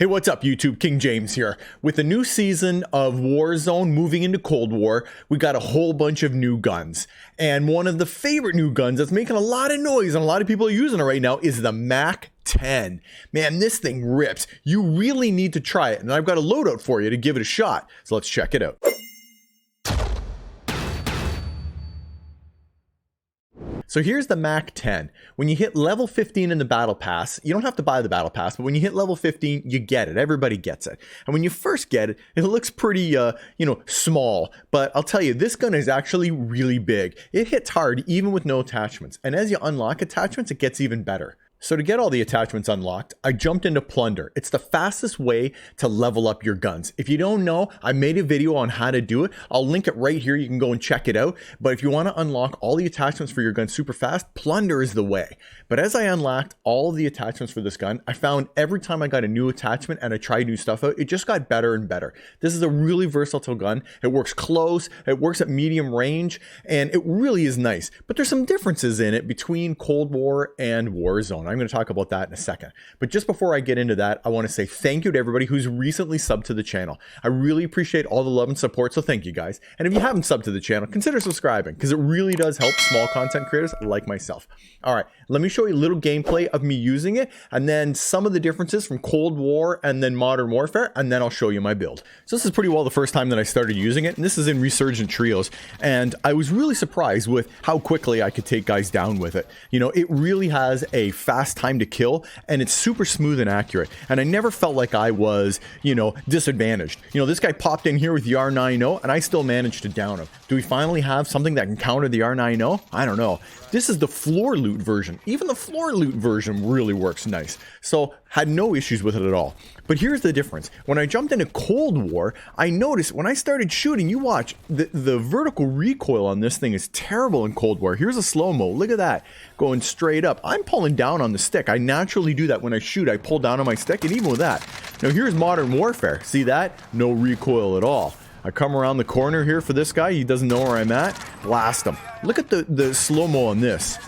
Hey, what's up YouTube? King James here. With the new season of Warzone moving into Cold War, we got a whole bunch of new guns. And one of the favorite new guns that's making a lot of noise and a lot of people are using it right now is the Mac-10. Man, this thing rips. You really need to try it. And I've got a loadout for you to give it a shot. So let's check it out. So here's the Mac-10. When you hit level 15 in the battle pass, you don't have to buy the battle pass, but when you hit level 15, you get it. Everybody gets it. And when you first get it, it looks pretty, small. But I'll tell you, this gun is actually really big. It hits hard even with no attachments. And as you unlock attachments, it gets even better. So to get all the attachments unlocked, I jumped into Plunder. It's the fastest way to level up your guns. If you don't know, I made a video on how to do it. I'll link it right here. You can go and check it out. But if you want to unlock all the attachments for your gun super fast, Plunder is the way. But as I unlocked all of the attachments for this gun, I found every time I got a new attachment and I tried new stuff out, it just got better and better. This is a really versatile gun. It works close, it works at medium range, and it really is nice. But there's some differences in it between Cold War and Warzone. I'm going to talk about that in a second. But just before I get into that, I want to say thank you to everybody who's recently subbed to the channel. I really appreciate all the love and support, so thank you guys. And if you haven't subbed to the channel, consider subscribing because it really does help small content creators like myself. All right, let me show you a little gameplay of me using it and then some of the differences from Cold War and then Modern Warfare, and then I'll show you my build. So this is pretty well the first time that I started using it, and this is in Resurgent Trios, and I was really surprised with how quickly I could take guys down with it. You know, it really has a fast time to kill, and it's super smooth and accurate, and I never felt like I was, disadvantaged. This guy popped in here with the R9-0, and I still managed to down him. Do we finally have something that can counter the R9-0? I don't know. This is the floor loot version. Even the floor loot version really works nice. So had no issues with it at all. But here's the difference. When I jumped into Cold War, I noticed when I started shooting, you watch, the vertical recoil on this thing is terrible in Cold War. Here's a slow-mo. Look at that. Going straight up. I'm pulling down on the stick. I naturally do that when I shoot. I pull down on my stick, and even with that. Now here's Modern Warfare. See that? No recoil at all. I come around the corner here for this guy. He doesn't know where I'm at. Blast him. Look at the slow-mo on this.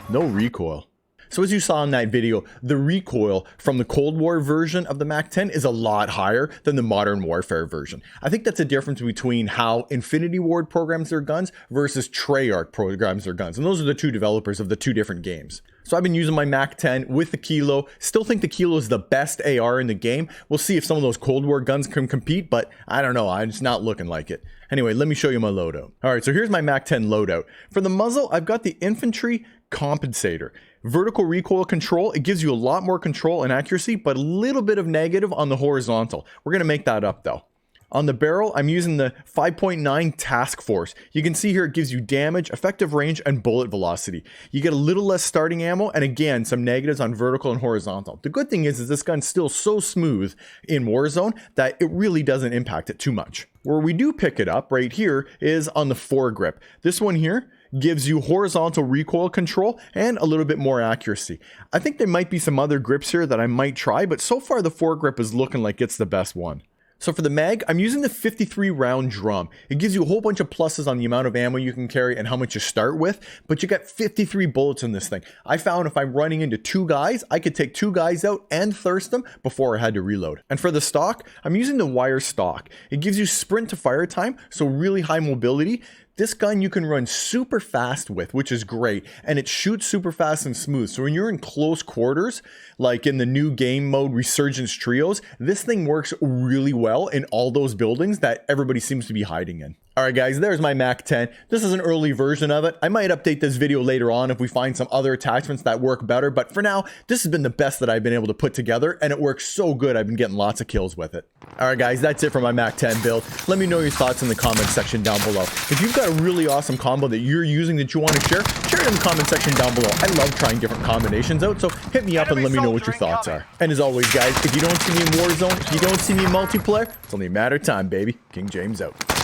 No recoil. So as you saw in that video, the recoil from the Cold War version of the Mac-10 is a lot higher than the Modern Warfare version. I think that's a difference between how Infinity Ward programs their guns versus Treyarch programs their guns. And those are the two developers of the two different games. So I've been using my Mac-10 with the Kilo. Still think the Kilo is the best AR in the game. We'll see if some of those Cold War guns can compete, but I don't know. It's not looking like it. Anyway, let me show you my loadout. All right, so here's my Mac-10 loadout. For the muzzle, I've got the Infantry Compensator. Vertical recoil control, it gives you a lot more control and accuracy, but a little bit of negative on the horizontal. We're going to make that up though. On the barrel, I'm using the 5.9 Task Force. You can see here it gives you damage, effective range, and bullet velocity. You get a little less starting ammo, and again, some negatives on vertical and horizontal. The good thing is this gun's still so smooth in Warzone that it really doesn't impact it too much. Where we do pick it up right here is on the foregrip. This one here gives you horizontal recoil control and a little bit more accuracy. I think there might be some other grips here that I might try, but so far the foregrip is looking like it's the best one. So for the mag, I'm using the 53 round drum. It gives you a whole bunch of pluses on the amount of ammo you can carry and how much you start with, but you got 53 bullets in this thing. I found if I'm running into two guys, I could take two guys out and thirst them before I had to reload. And for the stock, I'm using the wire stock. It gives you sprint to fire time, so really high mobility. This gun you can run super fast with, which is great, and it shoots super fast and smooth. So when you're in close quarters, like in the new game mode Resurgence Trios, this thing works really well in all those buildings that everybody seems to be hiding in. All right, guys, there's my Mac-10. This is an early version of it. I might update this video later on if we find some other attachments that work better, but for now, this has been the best that I've been able to put together, and it works so good. I've been getting lots of kills with it. All right, guys, that's it for my Mac-10 build. Let me know your thoughts in the comment section down below. If you've got a really awesome combo that you're using that you want to share it in the comment section down below. I love trying different combinations out, so hit me up and let me know what your thoughts are. And as always, guys, if you don't see me in Warzone, if you don't see me in multiplayer, it's only a matter of time, baby. King James out.